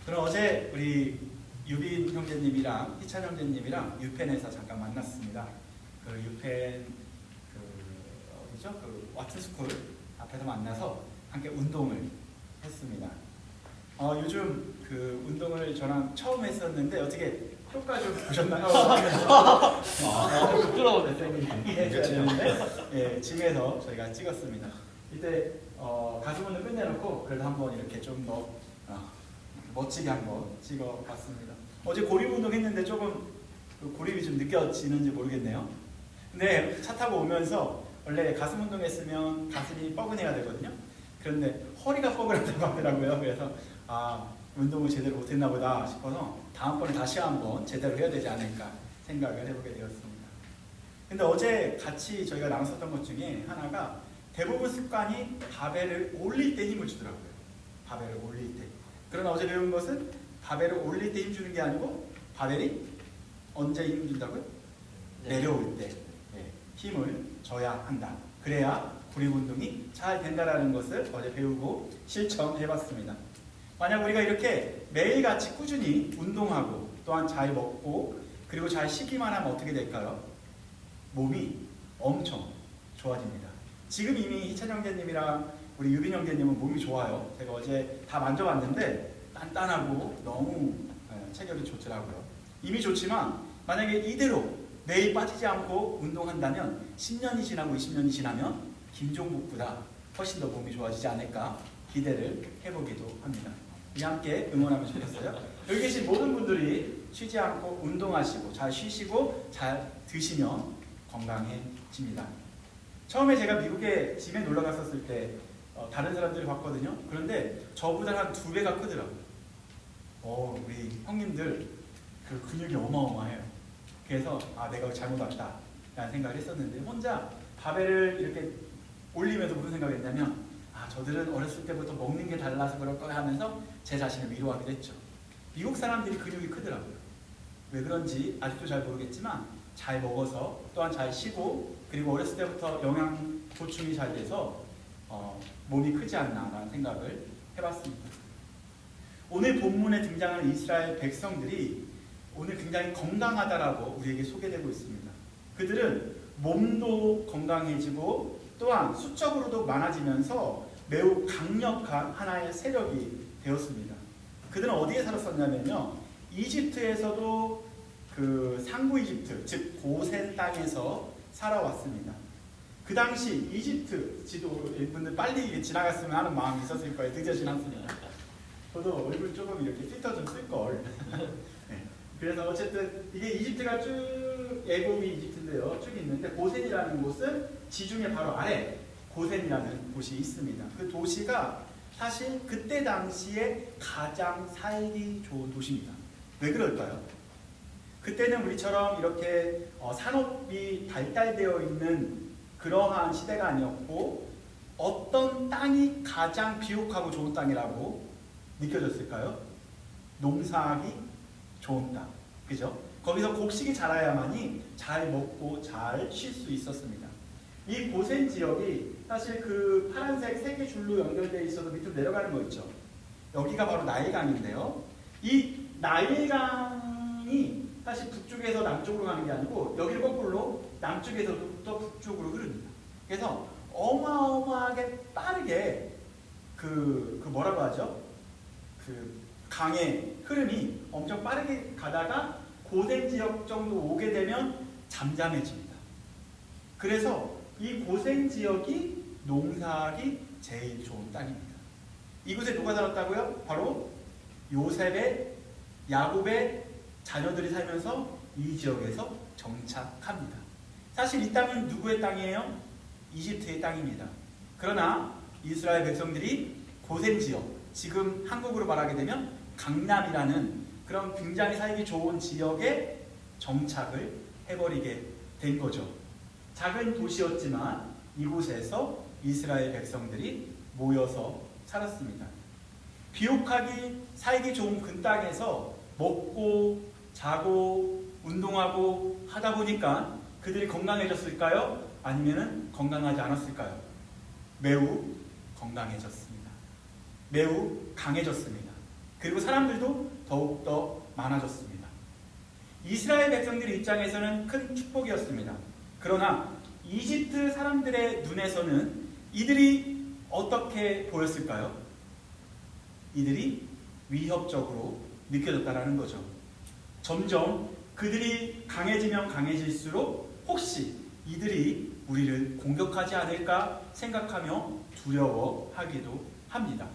저는 어제 우리 유빈 형제님이랑 희찬 형제님이랑 유펜에서 잠깐 만났습니다. 그 유펜 어디죠? 그 와트스쿨 앞에서 만나서 함께 운동을 했습니다. 요즘 그 운동을 저랑 처음 했었는데 어떻게 효과 좀 보셨나요? 부끄러워 쌤이. 예, 짐에서 저희가 찍었습니다. 이때 가슴 운동 끝내놓고 그래도 한번 이렇게 좀 더 멋지게 한번 찍어봤습니다. 어제 고립 운동 했는데 조금 그 고립이 좀 느껴지는지 모르겠네요. 근데 차 타고 오면서 원래 가슴 운동했으면 가슴이 뻐근해야 되거든요. 그런데 허리가 뻐근하다고 하더라고요. 그래서 운동을 제대로 못했나 보다 싶어서 다음번에 다시 한번 제대로 해야 되지 않을까 생각을 해보게 되었습니다. 근데 어제 같이 저희가 나눴었던 것 중에 하나가 대부분 습관이 바벨을 올릴 때 힘을 주더라고요. 바벨을 올릴 때. 그러나 어제 배운 것은 바벨을 올릴 때 힘주는 게 아니고 바벨이 언제 힘 준다고요? 내려올 때 힘을 줘야 한다. 그래야 고립 운동이 잘 된다는 것을 어제 배우고 실천해봤습니다. 만약 우리가 이렇게 매일같이 꾸준히 운동하고 또한 잘 먹고 그리고 잘 쉬기만 하면 어떻게 될까요? 몸이 엄청 좋아집니다. 지금 이미 희찬 형제님이랑 우리 유빈 형제님은 몸이 좋아요. 제가 어제 다 만져봤는데 단단하고 너무 체격이 좋더라고요. 이미 좋지만 만약에 이대로 매일 빠지지 않고 운동한다면 10년이 지나고 20년이 지나면 김종국보다 훨씬 더 몸이 좋아지지 않을까 기대를 해보기도 합니다. 우리 함께 응원하면 좋겠어요. 여기 계신 모든 분들이 쉬지 않고 운동하시고 잘 쉬시고 잘 드시면 건강해집니다. 처음에 제가 미국에 짐에 놀러 갔었을 때 다른 사람들이 봤거든요. 그런데 저보다 한 2배가 크더라고요. 우리 형님들 그 근육이 어마어마해요. 그래서 내가 잘못 왔다 라는 생각을 했었는데 혼자 바벨을 이렇게 올리면서 무슨 생각을 했냐면 저들은 어렸을 때부터 먹는 게 달라서 그럴 거야 하면서 제 자신을 위로하기도 했죠. 미국 사람들이 근육이 크더라고요. 왜 그런지 아직도 잘 모르겠지만 잘 먹어서 또한 잘 쉬고 그리고 어렸을 때부터 영양 보충이 잘 돼서 몸이 크지 않나 라는 생각을 해봤습니다. 오늘 본문에 등장하는 이스라엘 백성들이 오늘 굉장히 건강하다라고 우리에게 소개되고 있습니다. 그들은 몸도 건강해지고 또한 수적으로도 많아지면서 매우 강력한 하나의 세력이 되었습니다. 그들은 어디에 살았었냐면요. 이집트에서도 그 상부 이집트, 즉 고센 땅에서 살아왔습니다. 그 당시 이집트 지도 분들 빨리 지나갔으면 하는 마음이 있었을 거예요. 늦어진 않습니다. 저도 얼굴 조금 이렇게 필터 좀 쓸걸. 그래서 어쨌든 이게 이집트가 쭉 애굽이 이집트인데요. 쭉 있는데 고센이라는 곳은 지중해 바로 아래 고센이라는 곳이 있습니다. 그 도시가 사실 그때 당시에 가장 살기 좋은 도시입니다. 왜 그럴까요? 그때는 우리처럼 이렇게 산업이 발달되어 있는 그러한 시대가 아니었고 어떤 땅이 가장 비옥하고 좋은 땅이라고 느껴졌을까요? 농사하기 좋은 땅. 그죠? 거기서 곡식이 자라야만이 잘 먹고 잘 쉴 수 있었습니다. 이 고센 지역이 사실 그 파란색 3개 줄로 연결되어 있어서 밑으로 내려가는 거 있죠. 여기가 바로 나일강인데요. 이 나일강이 사실 북쪽에서 남쪽으로 가는 게 아니고 여기를 거꾸로 남쪽에서부터 북쪽으로 흐릅니다. 그래서 어마어마하게 빠르게 그 뭐라고 하죠? 그 강의 흐름이 엄청 빠르게 가다가 고센 지역 정도 오게 되면 잠잠해집니다. 그래서 이 고센 지역이 농사하기 제일 좋은 땅입니다. 이곳에 누가 살았다고요? 바로 요셉의 야곱의 자녀들이 살면서 이 지역에서 정착합니다. 사실 이 땅은 누구의 땅이에요? 이집트의 땅입니다. 그러나 이스라엘 백성들이 고센 지역, 지금 한국으로 말하게 되면 강남이라는 그런 굉장히 살기 좋은 지역에 정착을 해버리게 된 거죠. 작은 도시였지만 이곳에서 이스라엘 백성들이 모여서 살았습니다. 비옥하기 살기 좋은 그 땅에서 먹고 자고 운동하고 하다 보니까 그들이 건강해졌을까요? 아니면 건강하지 않았을까요? 매우 건강해졌습니다. 매우 강해졌습니다. 그리고 사람들도 더욱더 많아졌습니다. 이스라엘 백성들 입장에서는 큰 축복이었습니다. 그러나 이집트 사람들의 눈에서는 이들이 어떻게 보였을까요? 이들이 위협적으로 느껴졌다는 거죠. 점점 그들이 강해지면 강해질수록 혹시 이들이 우리를 공격하지 않을까 생각하며 두려워하기도 합니다.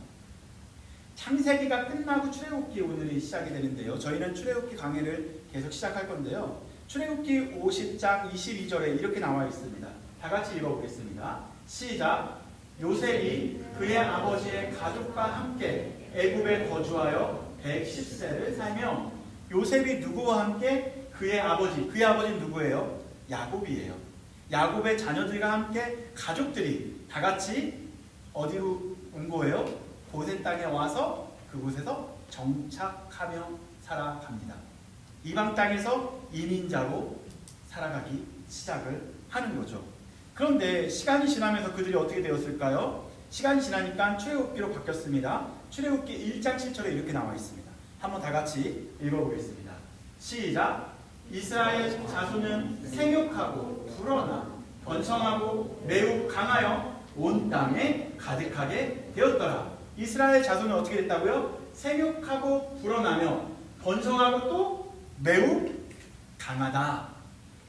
창세기가 끝나고 출애굽기 오늘이 시작이 되는데요. 저희는 출애굽기 강해를 계속 시작할 건데요. 출애굽기 50장 22절에 이렇게 나와 있습니다. 다 같이 읽어보겠습니다. 시작. 요셉이 그의 아버지의 가족과 함께 애굽에 거주하여 110세를 살며, 요셉이 누구와 함께? 그의 아버지는 누구예요? 야곱이에요. 야곱의 자녀들과 함께 가족들이 다 같이 어디로 온 거예요? 고센 땅에 와서 그곳에서 정착하며 살아갑니다. 이방 땅에서 이민자로 살아가기 시작을 하는 거죠. 그런데 시간이 지나면서 그들이 어떻게 되었을까요? 시간이 지나니까 출애굽기로 바뀌었습니다. 출애굽기 1장 7절에 이렇게 나와 있습니다. 한번 다 같이 읽어보겠습니다. 시작. 이스라엘 자손은 생육하고 불어나 번성하고 매우 강하여 온 땅에 가득하게 되었더라. 이스라엘 자손은 어떻게 됐다고요? 생육하고 불어나며 번성하고 또 매우 강하다.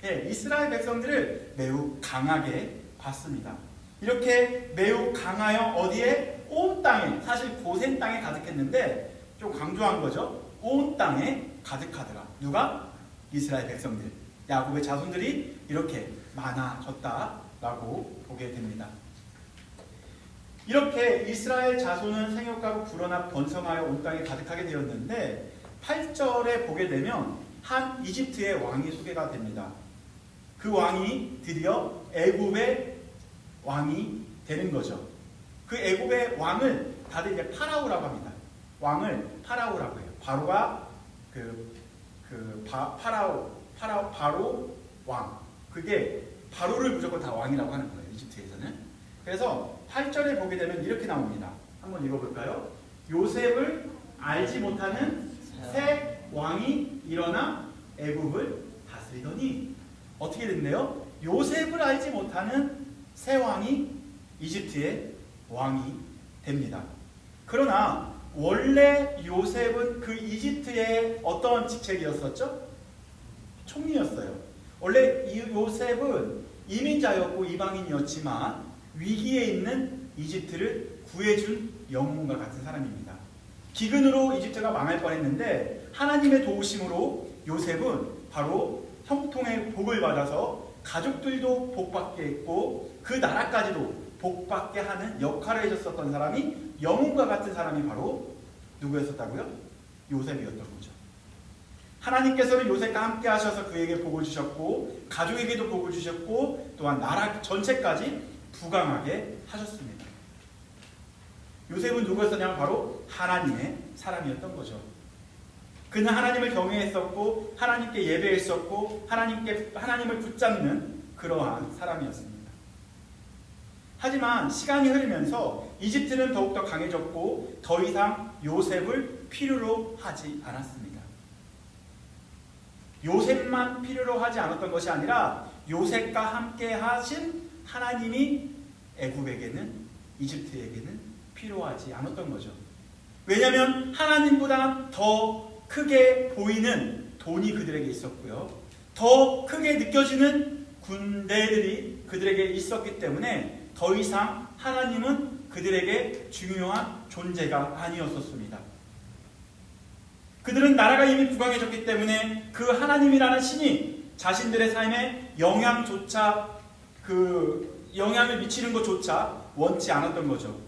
예, 이스라엘 백성들을 매우 강하게 봤습니다. 이렇게 매우 강하여 어디에? 온 땅에, 사실 고센 땅에 가득했는데 좀 강조한 거죠. 온 땅에 가득하더라. 누가? 이스라엘 백성들, 야곱의 자손들이 이렇게 많아졌다라고 보게 됩니다. 이렇게 이스라엘 자손은 생육하고 불어나 번성하여 온 땅에 가득하게 되었는데 8절에 보게 되면 한 이집트의 왕이 소개가 됩니다. 그 왕이 드디어 애굽의 왕이 되는 거죠. 그 애굽의 왕을 다들 이제 파라오라고 합니다. 왕을 파라오라고 해요. 바로가 바로 왕. 그게 바로를 무조건 다 왕이라고 하는 거예요. 이집트에서는. 그래서 8절에 보게 되면 이렇게 나옵니다. 한번 읽어볼까요? 요셉을 알지 못하는 새 왕이 일어나 애굽을 다스리더니, 어떻게 됐네요? 요셉을 알지 못하는 새 왕이 이집트의 왕이 됩니다. 그러나 원래 요셉은 그 이집트의 어떤 직책이었었죠? 총리였어요. 원래 이 요셉은 이민자였고 이방인이었지만 위기에 있는 이집트를 구해준 영웅과 같은 사람입니다. 기근으로 이집트가 망할 뻔했는데 하나님의 도우심으로 요셉은 바로 형통의 복을 받아서 가족들도 복받게 했고 그 나라까지도 복받게 하는 역할을 해줬었던 사람이, 영웅과 같은 사람이 바로 누구였었다고요? 요셉이었던 거죠. 하나님께서는 요셉과 함께 하셔서 그에게 복을 주셨고 가족에게도 복을 주셨고 또한 나라 전체까지 부강하게 하셨습니다. 요셉은 누구였었냐면 바로 하나님의 사람이었던 거죠. 그는 하나님을 경외했었고 하나님께 예배했었고 하나님을 붙잡는 그러한 사람이었습니다. 하지만 시간이 흐르면서 이집트는 더욱더 강해졌고 더 이상 요셉을 필요로 하지 않았습니다. 요셉만 필요로 하지 않았던 것이 아니라 요셉과 함께 하신 하나님이 애굽에게는, 이집트에게는 필요하지 않았던 거죠. 왜냐하면 하나님보다 더 크게 보이는 돈이 그들에게 있었고요. 더 크게 느껴지는 군대들이 그들에게 있었기 때문에 더 이상 하나님은 그들에게 중요한 존재가 아니었었습니다. 그들은 나라가 이미 부강해졌기 때문에 그 하나님이라는 신이 자신들의 삶에 영향을 미치는 것조차 원치 않았던 거죠.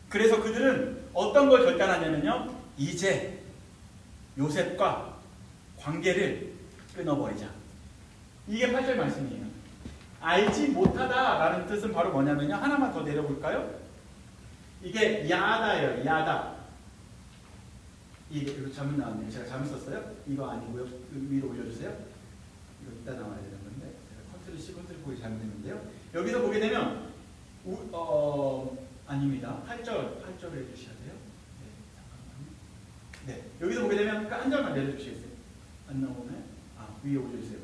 그래서 그들은 어떤 걸 결단하냐면요, 이제 요셉과 관계를 끊어버리자. 이게 8절 말씀이에요. 알지 못하다라는 뜻은 바로 뭐냐면요, 하나만 더 내려볼까요? 이게 야다예요. 야다. 이거 잘못 나왔네요. 제가 잘못 썼어요? 이거 아니고요. 위로 올려주세요. 이거 이따 나와야 되는 건데 제가 컨트롤 C, 컨트롤 V를 잘못했는데요. 여기서 보게 되면 아닙니다. 8절 해주셔야 돼요. 네, 잠깐만요. 네, 여기서 보게 되면 한 장만 내려주시겠어요? 안 나오네. 위에 올려주세요.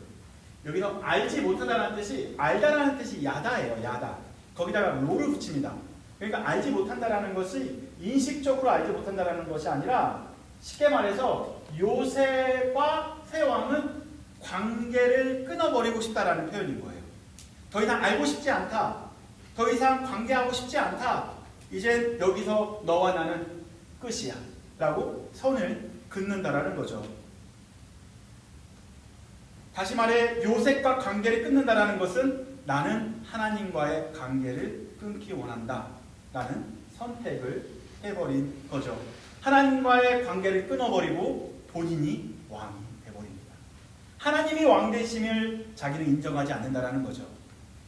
여기서 알지 못하다라는 뜻이, 알다라는 뜻이 야다예요. 야다. 거기다가 로를 붙입니다. 그러니까 알지 못한다라는 것이 인식적으로 알지 못한다라는 것이 아니라, 쉽게 말해서 요셉과 새 왕은 관계를 끊어버리고 싶다라는 표현인 거예요. 더 이상 알고 싶지 않다. 더 이상 관계하고 싶지 않다. 이제 여기서 너와 나는 끝이야. 라고 선을 긋는다라는 거죠. 다시 말해 요셉과 관계를 끊는다라는 것은 나는 하나님과의 관계를 끊기 원한다 라는 선택을 해버린 거죠. 하나님과의 관계를 끊어버리고 본인이 왕이 돼버립니다. 하나님이 왕 되심을 자기는 인정하지 않는다라는 거죠.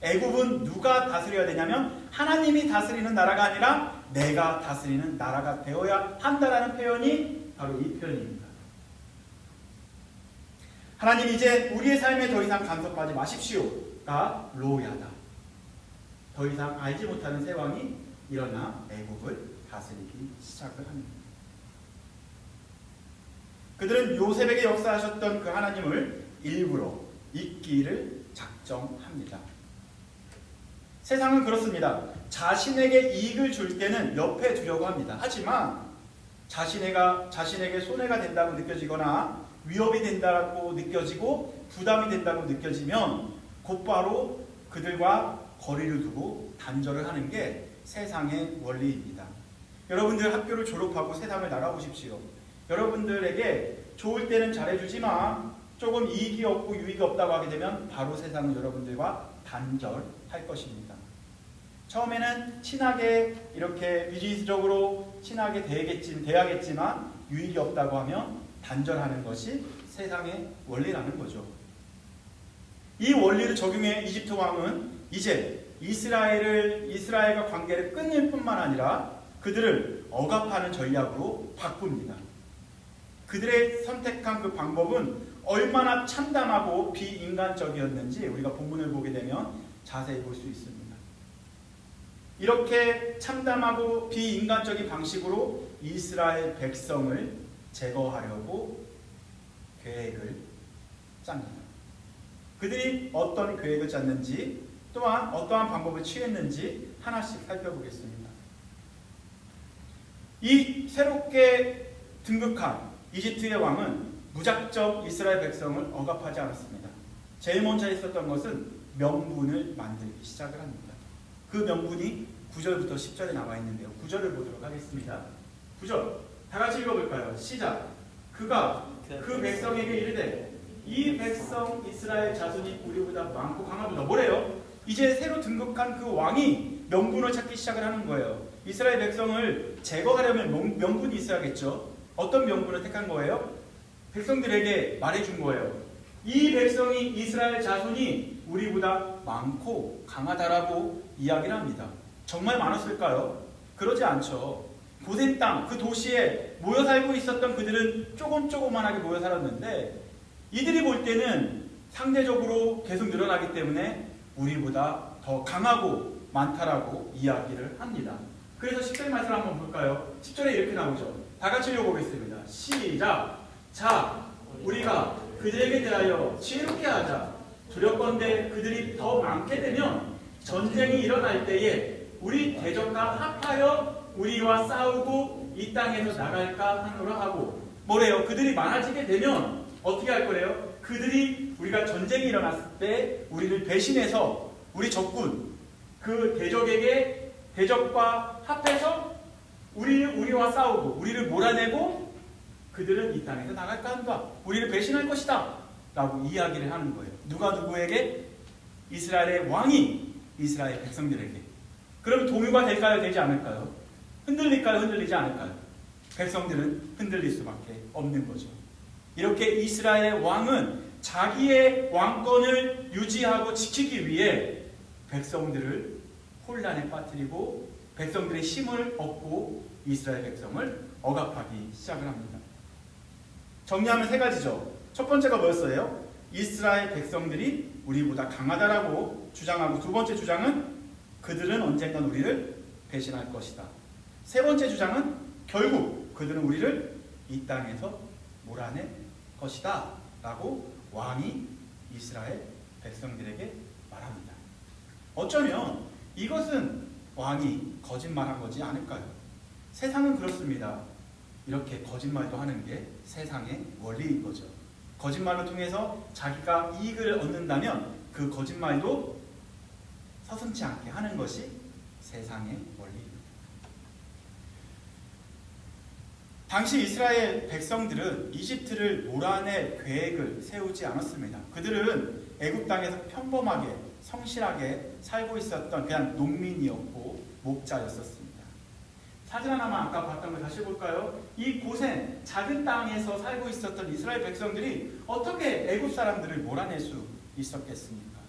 애굽은 누가 다스려야 되냐면 하나님이 다스리는 나라가 아니라 내가 다스리는 나라가 되어야 한다라는 표현이 바로 이 표현입니다. 하나님 이제 우리의 삶에 더 이상 간섭하지 마십시오가 로야다. 더 이상 알지 못하는 새 왕이 일어나 애국을 다스리기 시작을 합니다. 그들은 요셉에게 역사하셨던 그 하나님을 일부러 잊기를 작정합니다. 세상은 그렇습니다. 자신에게 이익을 줄 때는 옆에 두려고 합니다. 하지만 자신에게 손해가 된다고 느껴지거나 위협이 된다고 느껴지고 부담이 된다고 느껴지면 곧바로 그들과 거리를 두고 단절을 하는 게 세상의 원리입니다. 여러분들 학교를 졸업하고 세상을 나가보십시오. 여러분들에게 좋을 때는 잘해주지만 조금 이익이 없고 유익이 없다고 하게 되면 바로 세상은 여러분들과 단절할 것입니다. 처음에는 친하게 이렇게 비즈니스적으로 친하게 대하겠지만 유익이 없다고 하면 단절하는 것이 세상의 원리라는 거죠. 이 원리를 적용해 이집트 왕은 이제 이스라엘과 관계를 끊을 뿐만 아니라 그들을 억압하는 전략으로 바꿉니다. 그들의 선택한 그 방법은 얼마나 참담하고 비인간적이었는지 우리가 본문을 보게 되면 자세히 볼 수 있습니다. 이렇게 참담하고 비인간적인 방식으로 이스라엘 백성을 제거하려고 계획을 짭니다. 그들이 어떤 계획을 짰는지 또한 어떠한 방법을 취했는지 하나씩 살펴보겠습니다. 이 새롭게 등극한 이집트의 왕은 무작정 이스라엘 백성을 억압하지 않았습니다. 제일 먼저 있었던 것은 명분을 만들기 시작을 합니다. 그 명분이 9절부터 10절에 나와 있는데요. 9절을 보도록 하겠습니다. 9절 다 같이 읽어볼까요? 시작. 그가 그 백성에게 이르되 이 백성 이스라엘 자손이 우리보다 많고 강하도다. 뭐래요? 이제 새로 등극한 그 왕이 명분을 찾기 시작을 하는 거예요. 이스라엘 백성을 제거하려면 명분이 있어야겠죠. 어떤 명분을 택한 거예요? 백성들에게 말해준 거예요. 이 백성이 이스라엘 자손이 우리보다 많고 강하다라고 이야기를 합니다. 정말 많았을까요? 그러지 않죠. 고센 땅, 그 도시에 모여 살고 있었던 그들은 조금만하게 모여 살았는데 이들이 볼 때는 상대적으로 계속 늘어나기 때문에 우리보다 더 강하고 많다라고 이야기를 합니다. 그래서 10절 말씀을 한번 볼까요? 10절에 이렇게 나오죠. 다 같이 읽어보겠습니다. 시작! 자, 우리가 그들에게 대하여 지혜롭게 하자. 두렵건대 그들이 더 많게 되면 전쟁이 일어날 때에 우리 대적과 합하여 우리와 싸우고 이 땅에서 나갈까 하노라 하고. 뭐래요? 그들이 많아지게 되면 어떻게 할 거래요? 그들이 우리가 전쟁이 일어났을 때 우리를 배신해서 우리 적군 그 대적과 합해서 우리와 싸우고 우리를 몰아내고 그들은 이 땅에서 나갈까 한다. 우리를 배신할 것이다 라고 이야기를 하는 거예요. 누가 누구에게? 이스라엘의 왕이 이스라엘 백성들에게. 그럼 동요가 될까요? 되지 않을까요? 흔들릴까요? 흔들리지 않을까요? 백성들은 흔들릴 수밖에 없는 거죠. 이렇게 이스라엘 왕은 자기의 왕권을 유지하고 지키기 위해 백성들을 혼란에 빠뜨리고 백성들의 힘을 얻고 이스라엘 백성을 억압하기 시작을 합니다. 정리하면 세 가지죠. 첫 번째가 뭐였어요? 이스라엘 백성들이 우리보다 강하다라고 주장하고, 두 번째 주장은 그들은 언젠간 우리를 배신할 것이다. 세 번째 주장은 결국 그들은 우리를 이 땅에서 몰아낼 것이다 라고 왕이 이스라엘 백성들에게 말합니다. 어쩌면 이것은 왕이 거짓말한 거지 않을까요? 세상은 그렇습니다. 이렇게 거짓말도 하는 게 세상의 원리인 거죠. 거짓말을 통해서 자기가 이익을 얻는다면 그 거짓말도 서슴지 않게 하는 것이 세상의 원리입니다. 당시 이스라엘 백성들은 이집트를 몰아낼 계획을 세우지 않았습니다. 그들은 애굽 땅에서 평범하게 성실하게 살고 있었던 그냥 농민이었고 목자였었습니다. 사진 하나만 아까 봤던 걸 다시 볼까요? 이 고센 작은 땅에서 살고 있었던 이스라엘 백성들이 어떻게 애굽 사람들을 몰아낼 수 있었겠습니까?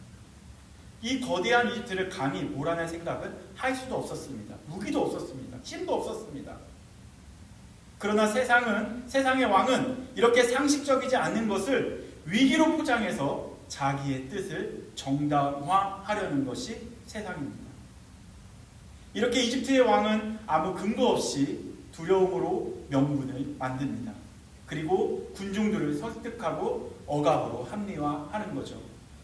이 거대한 이집트를 감히 몰아낼 생각은 할 수도 없었습니다. 무기도 없었습니다. 힘도 없었습니다. 그러나 세상의 왕은 이렇게 상식적이지 않는 것을 위기로 포장해서 자기의 뜻을 정당화하려는 것이 세상입니다. 이렇게 이집트의 왕은 아무 근거 없이 두려움으로 명분을 만듭니다. 그리고 군중들을 설득하고 억압으로 합리화하는 거죠.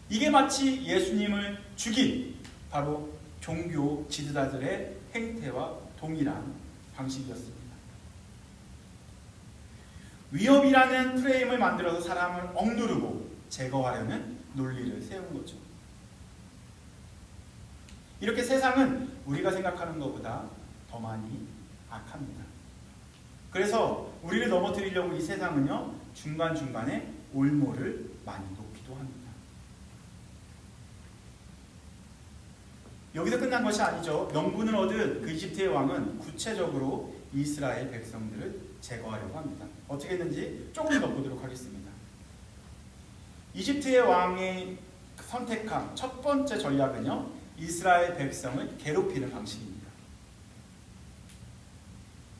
이게 마치 예수님을 죽인 바로 종교 지도자들의 행태와 동일한 방식이었습니다. 위협이라는 프레임을 만들어서 사람을 억누르고 제거하려는 논리를 세운 거죠. 이렇게 세상은 우리가 생각하는 것보다 더 많이 악합니다. 그래서 우리를 넘어뜨리려고 이 세상은요, 중간중간에 올모를 많이 놓기도 합니다. 여기서 끝난 것이 아니죠. 명분을 얻은 그 이집트의 왕은 구체적으로 이스라엘 백성들을 제거하려고 합니다. 어떻게 했는지 조금 더 보도록 하겠습니다. 이집트의 왕이 선택한 첫 번째 전략은요, 이스라엘 백성을 괴롭히는 방식입니다.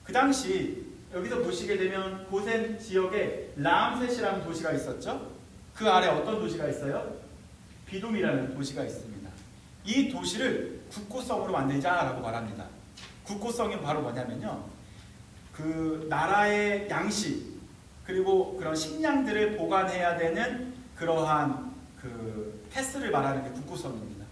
그 당시 여기서 보시게 되면 고센 지역에 라암셋이라는 도시가 있었죠. 그 아래 어떤 도시가 있어요? 비돔이라는 도시가 있습니다. 이 도시를 국고성으로 만들자라고 말합니다. 국고성이 바로 뭐냐면요, 그 나라의 양식 그리고 그런 식량들을 보관해야 되는 그러한 그 패스를 말하는 게 국고성입니다.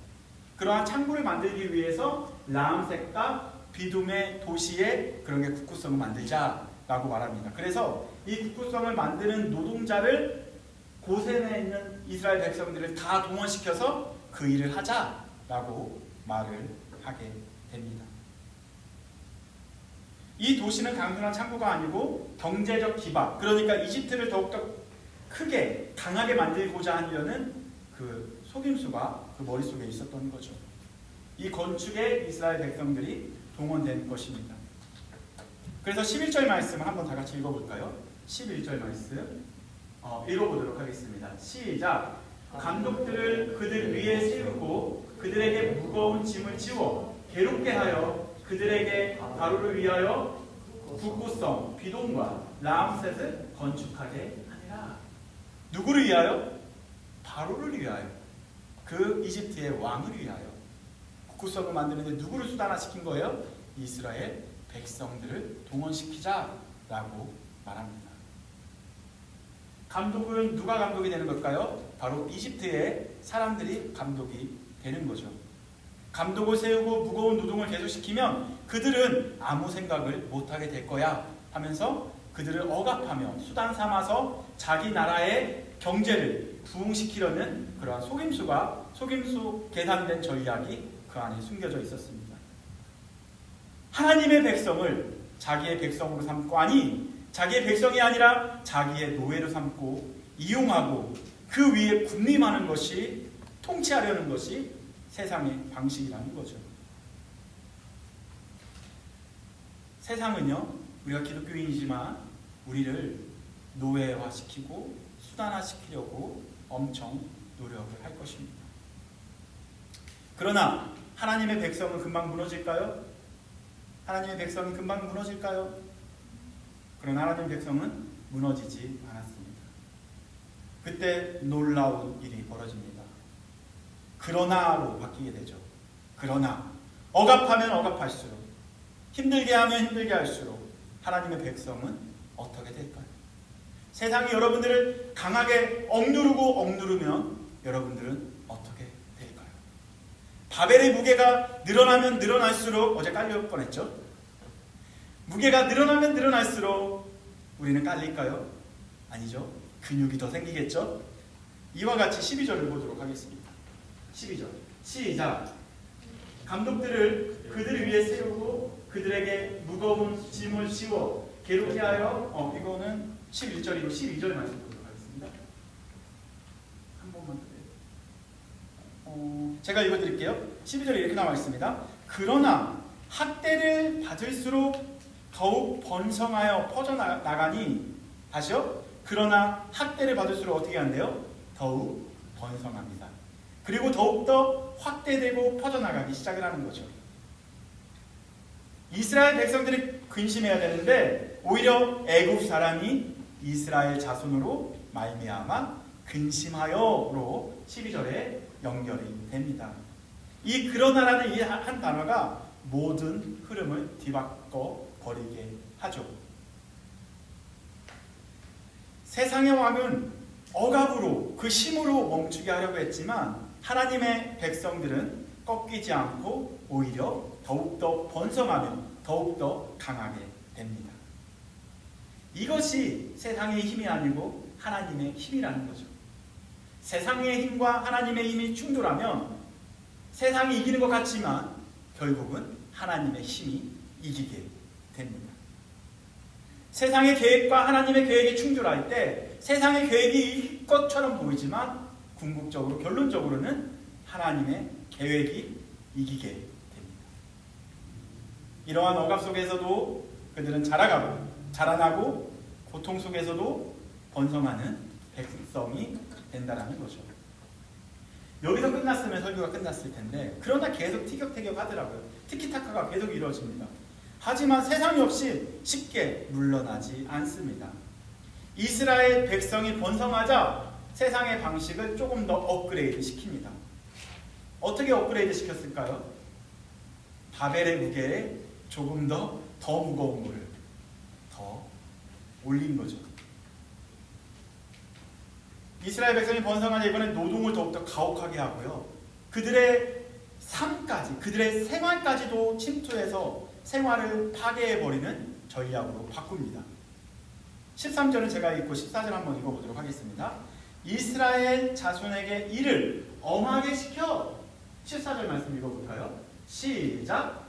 그러한 창고를 만들기 위해서 라암셋과 비둠의 도시에 그런 게 국고성을 만들자라고 말합니다. 그래서 이 국고성을 만드는 노동자를 고센에 있는 이스라엘 백성들을 다 동원시켜서 그 일을 하자라고 말을 하게 됩니다. 이 도시는 단순한 창고가 아니고 경제적 기반, 그러니까 이집트를 더욱더 크게 강하게 만들고자 하려는 그 속임수가 그 머릿속에 있었던 거죠. 이 건축에 이스라엘 백성들이 동원된 것입니다. 그래서 11절 말씀을 한번 다 같이 읽어볼까요? 11절 말씀 읽어보도록 하겠습니다. 시작! 감독들을 그들 위에 세우고 그들에게 무거운 짐을 지워 괴롭게 하여 그들에게 바로를 위하여 국고성 비돔과 라암셋을 건축하게 하니라. 누구를 위하여? 바로를 위하여. 그 이집트의 왕을 위하여. 국고성을 만드는데 누구를 수단화시킨 거예요? 이스라엘 백성들을 동원시키자라고 말합니다. 감독은 누가 감독이 되는 걸까요? 바로 이집트의 사람들이 감독이 되는 거죠. 감독을 세우고 무거운 노동을 계속시키면 그들은 아무 생각을 못하게 될 거야 하면서 그들을 억압하며 수단 삼아서 자기 나라의 경제를 부흥시키려는 그러한 속임수 계산된 전략이 그 안에 숨겨져 있었습니다. 하나님의 백성을 자기의 백성으로 삼고, 아니 자기의 백성이 아니라 자기의 노예로 삼고 이용하고 그 위에 군림하는 것이, 통치하려는 것이 세상의 방식이라는 거죠. 세상은요, 우리가 기독교인이지만 우리를 노예화시키고 수단화시키려고 엄청 노력을 할 것입니다. 그러나 하나님의 백성은 금방 무너질까요? 하나님의 백성이 금방 무너질까요? 그러나 하나님의 백성은 무너지지 않았습니다. 그때 놀라운 일이 벌어집니다. 그러나로 바뀌게 되죠. 그러나 억압하면 억압할수록, 힘들게 하면 힘들게 할수록 하나님의 백성은 어떻게 될까요? 세상이 여러분들을 강하게 억누르면 여러분들은 어떻게 될까요? 바벨의 무게가 늘어나면 늘어날수록, 어제 깔릴 뻔했죠? 무게가 늘어나면 늘어날수록 우리는 깔릴까요? 아니죠. 근육이 더 생기겠죠? 이와 같이 12절을 보도록 하겠습니다. 12절 시작. 감독들을 그들 위에 세우고 그들에게 무거운 짐을 씌워 괴롭게 하여 이거는 11절이고 12절 말씀 보도록 하겠습니다. 한 번만 더. 제가 읽어드릴게요. 12절에 이렇게 나와 있습니다. 그러나 학대를 받을수록 더욱 번성하여 퍼져나가니, 다시요. 그러나 학대를 받을수록 어떻게 한대요? 더욱 번성합니다. 그리고 더욱더 확대되고 퍼져나가기 시작을 하는 거죠. 이스라엘 백성들이 근심해야 되는데 오히려 애굽 사람이 이스라엘 자손으로 말미암아 근심하여로 12절에 연결이 됩니다. 이 그러나라는 이 한 단어가 모든 흐름을 뒤바꿔 버리게 하죠. 세상의 왕은 억압으로 그 힘으로 멈추게 하려고 했지만 하나님의 백성들은 꺾이지 않고 오히려 더욱더 번성하며 더욱더 강하게 됩니다. 이것이 세상의 힘이 아니고 하나님의 힘이라는 거죠. 세상의 힘과 하나님의 힘이 충돌하면 세상이 이기는 것 같지만 결국은 하나님의 힘이 이기게 됩니다. 세상의 계획과 하나님의 계획이 충돌할 때 세상의 계획이 것처럼 보이지만 궁극적으로 결론적으로는 하나님의 계획이 이기게 됩니다. 이러한 억압 속에서도 그들은 자라나고 고통 속에서도 번성하는 백성이 된다라는 거죠. 여기서 끝났으면 설교가 끝났을 텐데 그러나 계속 티격태격 하더라고요. 티키타카가 계속 이루어집니다. 하지만 세상이 없이 쉽게 물러나지 않습니다. 이스라엘 백성이 번성하자 세상의 방식을 조금 더 업그레이드 시킵니다. 어떻게 업그레이드 시켰을까요? 바벨의 무게에 조금 더 무거운 물을 더 올린 거죠. 이스라엘 백성이 번성하자 이번에 노동을 더욱더 가혹하게 하고요. 그들의 삶까지, 그들의 생활까지도 침투해서 생활을 파괴해버리는 전략으로 바꿉니다. 13절은 제가 읽고 14절 한번 읽어보도록 하겠습니다. 이스라엘 자손에게 이를 엄하게 시켜 14절 말씀 읽어볼까요? 시작.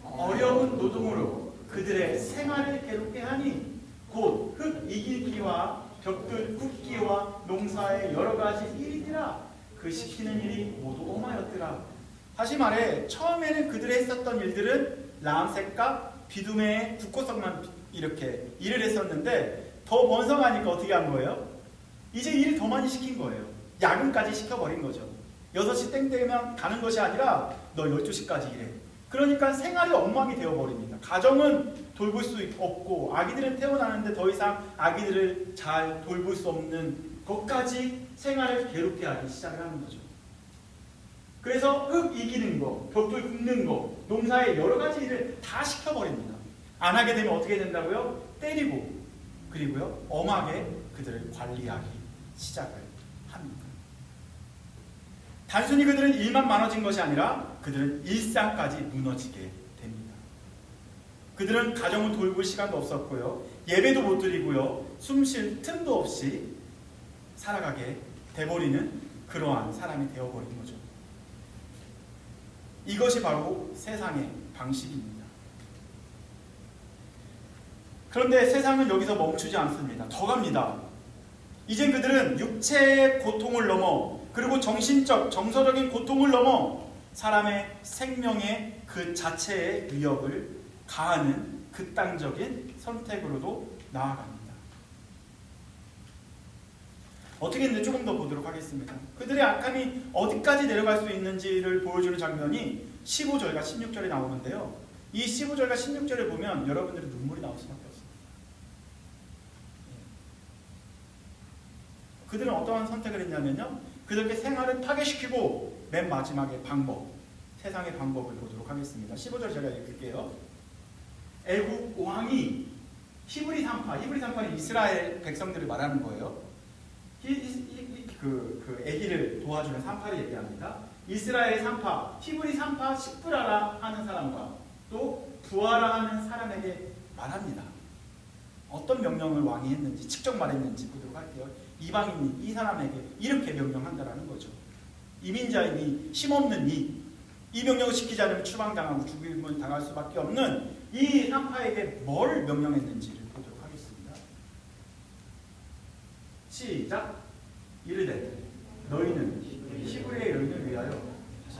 어려운 노동으로 그들의 생활을 괴롭게 하니 곧 흙 이길기와 벽돌 굽기와 농사의 여러 가지 일이니라. 그 시키는 일이 모두 엄하였더라. 다시 말해 처음에는 그들이 했었던 일들은 라암색과 비두메의 국고성만 이렇게 일을 했었는데 더 번성하니까 어떻게 한 거예요? 이제 일을 더 많이 시킨 거예요. 야근까지 시켜버린 거죠. 6시 땡 되면 가는 것이 아니라 너 12시까지 일해. 그러니까 생활이 엉망이 되어버립니다. 가정은 돌볼 수 없고 아기들은 태어나는데 더 이상 아기들을 잘 돌볼 수 없는 것까지 생활을 괴롭게 하기 시작을 하는 거죠. 그래서 흙 이기는 거, 벽돌 굽는 거, 농사의 여러 가지 일을 다 시켜버립니다. 안 하게 되면 어떻게 된다고요? 때리고 그리고요 엄하게 그들을 관리하기 시작을 합니다. 단순히 그들은 일만 많아진 것이 아니라 그들은 일상까지 무너지게 됩니다. 그들은 가정을 돌볼 시간도 없었고요. 예배도 못 드리고요. 숨 쉴 틈도 없이 살아가게 돼버리는 그러한 사람이 되어버린 거죠. 이것이 바로 세상의 방식입니다. 그런데 세상은 여기서 멈추지 않습니다. 더 갑니다. 이젠 그들은 육체의 고통을 넘어 그리고 정신적, 정서적인 고통을 넘어 사람의 생명의 그 자체의 위협을 가하는 극단적인 선택으로도 나아갑니다. 어떻게 했는지 조금 더 보도록 하겠습니다. 그들의 악함이 어디까지 내려갈 수 있는지를 보여주는 장면이 15절과 16절에 나오는데요. 이 15절과 16절을 보면 여러분들이 눈물이 나올 수밖에 없습니다. 그들은 어떠한 선택을 했냐면요. 그들의 생활을 파괴시키고 맨 마지막에 방법, 세상의 방법을 보도록 하겠습니다. 15절 제가 읽을게요. 애국 왕이 히브리 산파는 이스라엘 백성들을 말하는 거예요. 그 아기를 도와주는 산파를 얘기합니다. 이스라엘 산파, 히브리 산파 십브라라 하는 사람과 또 부하라 하는 사람에게 말합니다. 어떤 명령을 왕이 했는지 직접 말했는지 보도록 할게요. 이방인이 이 사람에게 이렇게 명령한다라는 거죠. 이민자이니 힘없는 이 명령을 지키지 않으면 추방당하고 죽임을 당할 수밖에 없는 이 산파에게 뭘 명령했는지를 보도록 하겠습니다. 시작. 이르되 너희는 히브리의 여인을 위하여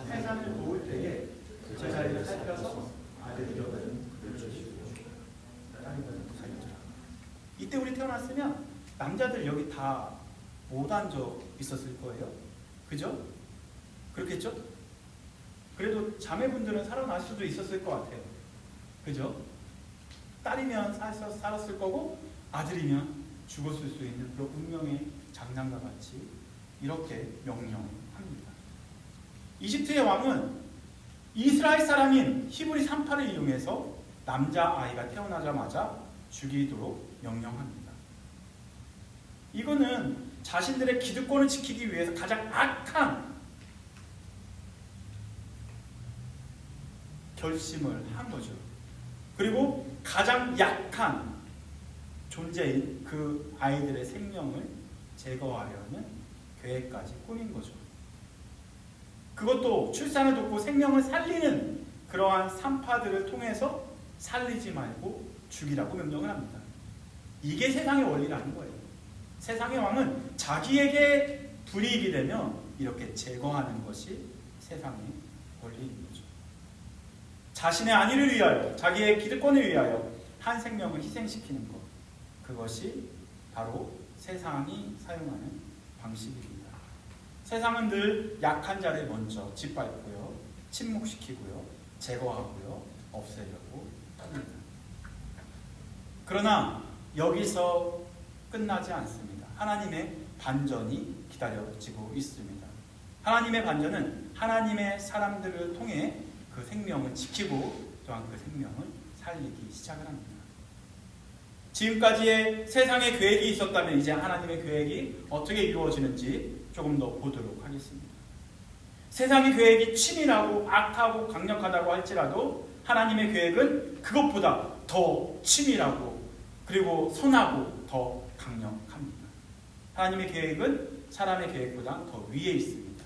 해산을 도울 때에 그 자리를 살펴서 아들이 여든 이때 우리 태어났으면 남자들 여기 다 못 앉아 있었을 거예요. 그죠? 그렇겠죠? 그래도 자매분들은 살아날 수도 있었을 것 같아요. 그죠? 딸이면 살았을 거고 아들이면 죽었을 수 있는 그런 운명의 장난과 같이 이렇게 명령합니다. 이집트의 왕은 이스라엘 사람인 히브리 산파를 이용해서 남자아이가 태어나자마자 죽이도록 명령합니다. 이거는 자신들의 기득권을 지키기 위해서 가장 악한 결심을 한 거죠. 그리고 가장 약한 존재인 그 아이들의 생명을 제거하려는 계획까지 꾸민 거죠. 그것도 출산을 돕고 생명을 살리는 그러한 산파들을 통해서 살리지 말고 죽이라고 명령을 합니다. 이게 세상의 원리라는 거예요. 세상의 왕은 자기에게 불이익이 되면 이렇게 제거하는 것이 세상의 원리인 거죠. 자신의 안위를 위하여, 자기의 기득권을 위하여 한 생명을 희생시키는 것, 그것이 바로 세상이 사용하는 방식입니다. 세상은 늘 약한 자를 먼저 짓밟고요, 침묵시키고요, 제거하고요, 없애려고 합니다. 그러나 여기서 끝나지 않습니다. 하나님의 반전이 기다려지고 있습니다. 하나님의 반전은 하나님의 사람들을 통해 그 생명을 지키고 또한 그 생명을 살리기 시작을 합니다. 지금까지의 세상의 계획이 있었다면 이제 하나님의 계획이 어떻게 이루어지는지 조금 더 보도록 하겠습니다. 세상의 계획이 치밀하고 악하고 강력하다고 할지라도 하나님의 계획은 그것보다 더 치밀하고 그리고 선하고 더 강력합니다. 하나님의 계획은 사람의 계획보다 더 위에 있습니다.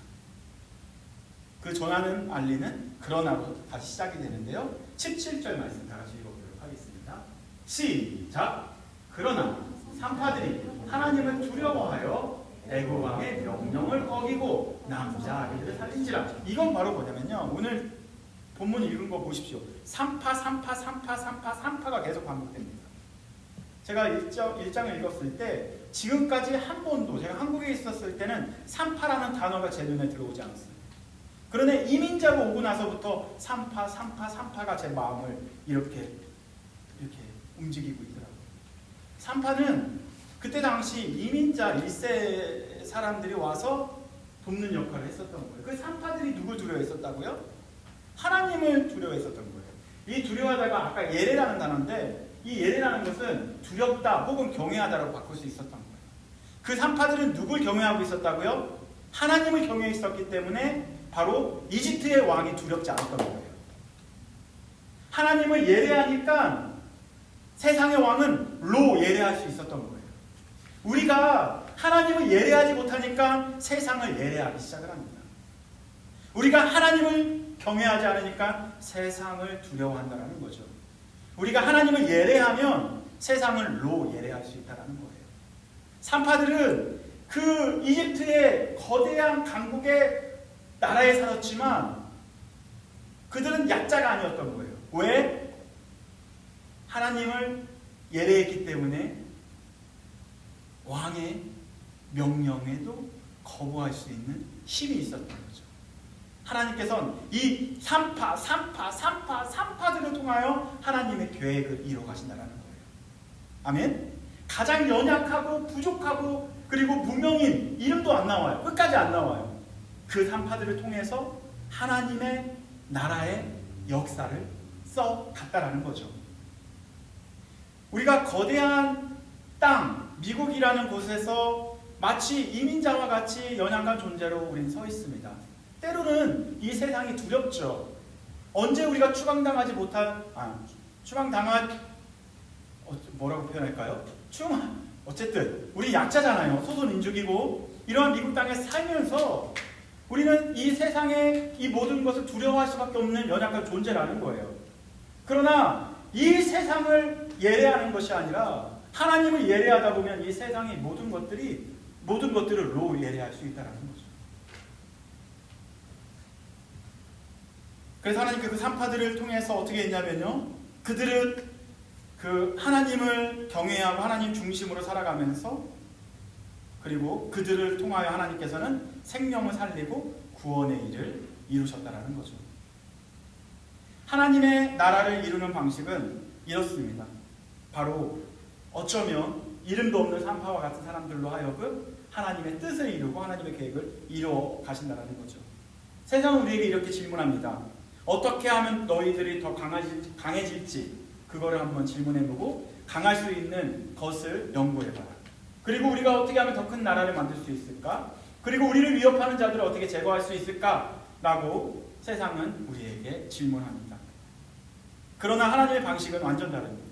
그 전하는 알리는 그러나로 다시 시작이 되는데요. 17절 말씀 다 같이 읽어보도록 하겠습니다. 시작. 그러나 산파들이 하나님을 두려워하여 애굽 왕의 명령을 어기고 남자 아기들을 살린지라. 이건 바로 뭐냐면요. 오늘 본문 읽은 거 보십시오. 산파가 계속 반복됩니다. 제가 1장을 읽었을 때 지금까지 한 번도 제가 한국에 있었을 때는 산파라는 단어가 제 눈에 들어오지 않았어요. 그런데 이민자가 오고 나서부터 산파가 제 마음을 이렇게 움직이고 있더라고요. 산파는 그때 당시 이민자 1세 사람들이 와서 돕는 역할을 했었던 거예요. 그 산파들이 누굴 두려워했었다고요? 하나님을 두려워했었던 거예요. 이 두려워하다가 아까 예레라는 단어인데 이 예레라는 것은 두렵다 혹은 경외하다라고 바꿀 수 있었던 거예요. 그 산파들은 누굴 경외하고 있었다고요? 하나님을 경외했었기 때문에 바로 이집트의 왕이 두렵지 않았던 거예요. 하나님을 예레하니까 세상의 왕은 예레할 수 있었던 거예요. 우리가 하나님을 예레하지 못하니까 세상을 예레하기 시작을 합니다. 우리가 하나님을 경외하지 않으니까 세상을 두려워한다는 거죠. 우리가 하나님을 예레하면 세상을 예레할 수 있다는 거예요. 산파들은 그 이집트의 거대한 강국의 나라에 살았지만 그들은 약자가 아니었던 거예요. 왜? 하나님을 예레했기 때문에 왕의 명령에도 거부할 수 있는 힘이 있었던 거죠. 하나님께서는 이 산파들을 통하여 하나님의 계획을 이루어 가신다는 거예요. 아멘? 가장 연약하고 부족하고 그리고 무명인 이름도 안 나와요. 끝까지 안 나와요. 그 산파들을 통해서 하나님의 나라의 역사를 써갔다라는 거죠. 우리가 거대한 땅, 미국이라는 곳에서 마치 이민자와 같이 연약한 존재로 우린 서 있습니다. 때로는 이 세상이 두렵죠. 언제 우리가 추방당하지 못한, 뭐라고 표현할까요? 어쨌든 우리 약자잖아요. 소수민족이고 이러한 미국 땅에 살면서 우리는 이 세상의 이 모든 것을 두려워할 수밖에 없는 연약한 존재라는 거예요. 그러나 이 세상을 예배하는 것이 아니라 하나님을 예배하다 보면 이 세상의 모든 것들을 로 예배할 수 있다는 거죠. 그래서 하나님께서 그 산파들을 통해서 어떻게 했냐면요, 그들은 그 하나님을 경외하고 하나님 중심으로 살아가면서, 그리고 그들을 통하여 하나님께서는 생명을 살리고 구원의 일을 이루셨다는 거죠. 하나님의 나라를 이루는 방식은 이렇습니다. 바로 어쩌면 이름도 없는 산파와 같은 사람들로 하여금 하나님의 뜻을 이루고 하나님의 계획을 이루어 가신다는 거죠. 세상은 우리에게 이렇게 질문합니다. 어떻게 하면 너희들이 더 강해질지 그거를 한번 질문해보고 강할 수 있는 것을 연구해봐라. 그리고 우리가 어떻게 하면 더 큰 나라를 만들 수 있을까? 그리고 우리를 위협하는 자들을 어떻게 제거할 수 있을까? 라고 세상은 우리에게 질문합니다. 그러나 하나님의 방식은 완전 다릅니다.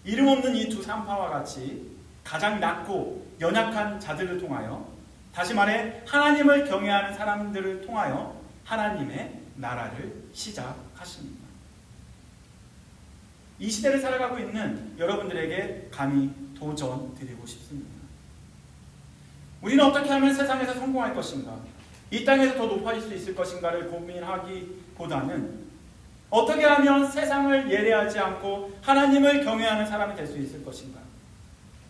이름 없는 이 두 산파와 같이 가장 낮고 연약한 자들을 통하여, 다시 말해 하나님을 경외하는 사람들을 통하여 하나님의 나라를 시작하십니다. 이 시대를 살아가고 있는 여러분들에게 감히 도전 드리고 싶습니다. 우리는 어떻게 하면 세상에서 성공할 것인가, 이 땅에서 더 높아질 수 있을 것인가를 고민하기보다는 어떻게 하면 세상을 예배하지 않고 하나님을 경외하는 사람이 될 수 있을 것인가,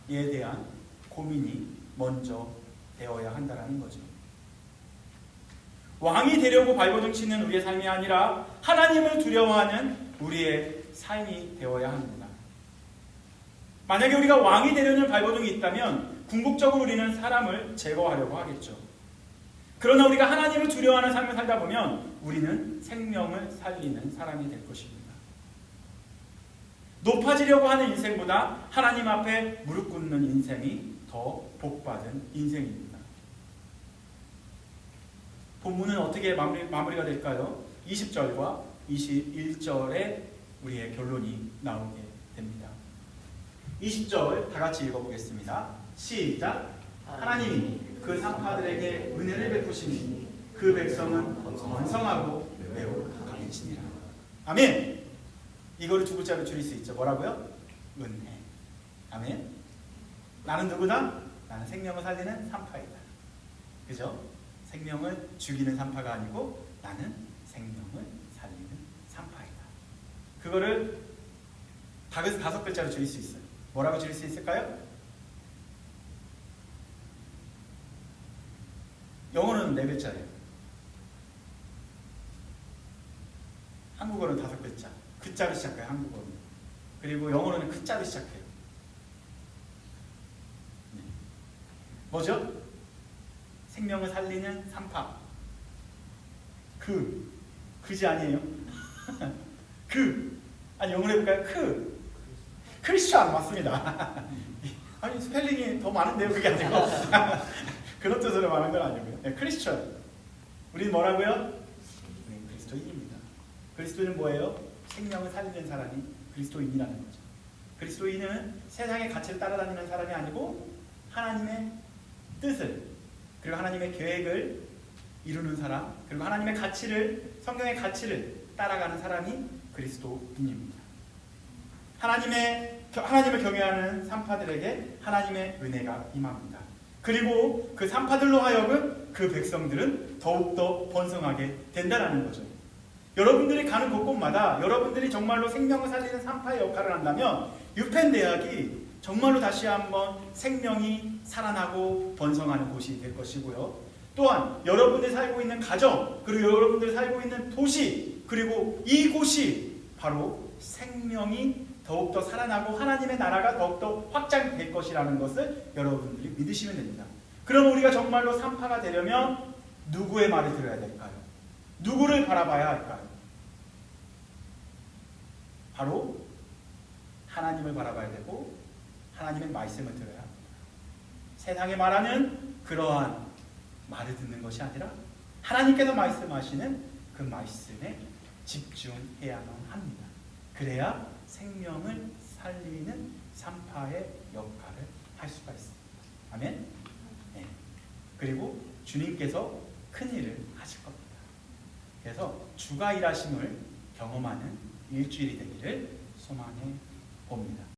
이에 대한 고민이 먼저 되어야 한다는 거죠. 왕이 되려고 발버둥 치는 우리의 삶이 아니라 하나님을 두려워하는 우리의 삶이 되어야 합니다. 만약에 우리가 왕이 되려는 발버둥이 있다면 궁극적으로 우리는 사람을 제거하려고 하겠죠. 그러나 우리가 하나님을 두려워하는 삶을 살다 보면 우리는 생명을 살리는 사람이 될 것입니다. 높아지려고 하는 인생보다 하나님 앞에 무릎 꿇는 인생이 더 복받은 인생입니다. 본문은 어떻게 마무리가 될까요? 20절과 21절에 우리의 결론이 나오게 됩니다. 20절 다 같이 읽어보겠습니다. 시작! 하나님이 그 산파들에게 은혜를 베푸시니 그 백성은 번성하고 매우 강해지니라. 아멘! 이거를 두 글자로 줄일 수 있죠. 뭐라고요? 은혜. 아멘. 나는 누구다? 나는 생명을 살리는 산파이다. 그죠? 생명을 죽이는 산파가 아니고 나는 생명을 살리는 산파이다. 그거를 다섯 글자로 줄일 수 있어요. 뭐라고 줄일 수 있을까요? 영어는 4글자예요. 한국어는 5글자. 그자로 시작해요. 한국어는. 그리고 영어로는 그자로 시작해요. 네. 뭐죠? 생명을 살리는 산파. 그지 아니에요? 아니 영어로 해볼까요? 크리스찬 맞습니다. 아니 스펠링이 더 많은데요. 그게 아니고 그런 뜻으로 말한 건 아니고요. 네, 크리스천. 우리는 뭐라고요? 그리스도인입니다. 그리스도인은 뭐예요? 생명을 살리는 사람이 그리스도인이라는 거죠. 그리스도인은 세상의 가치를 따라다니는 사람이 아니고 하나님의 뜻을, 그리고 하나님의 계획을 이루는 사람, 그리고 하나님의 가치를, 성경의 가치를 따라가는 사람이 그리스도인입니다. 하나님을 경외하는 산파들에게 하나님의 은혜가 임합니다. 그리고 그 산파들로 하여금 그 백성들은 더욱더 번성하게 된다는 거죠. 여러분들이 가는 곳곳마다 여러분들이 정말로 생명을 살리는 산파의 역할을 한다면 유펜대학이 정말로 다시 한번 생명이 살아나고 번성하는 곳이 될 것이고요. 또한 여러분들이 살고 있는 가정, 그리고 여러분들이 살고 있는 도시, 그리고 이곳이 바로 생명이 더욱더 살아나고 하나님의 나라가 더욱더 확장될 것이라는 것을 여러분들이 믿으시면 됩니다. 그럼 우리가 정말로 산파가 되려면 누구의 말을 들어야 될까요? 누구를 바라봐야 할까요? 바로 하나님을 바라봐야 되고 하나님의 말씀을 들어야 합니다. 세상에 말하는 그러한 말을 듣는 것이 아니라 하나님께서 말씀하시는 그 말씀에 집중해야만 합니다. 그래야 생명을 살리는 산파의 역할을 할 수가 있습니다. 아멘? 네. 그리고 주님께서 큰 일을 하실 겁니다. 그래서 주가 일하심을 경험하는 일주일이 되기를 소망해 봅니다.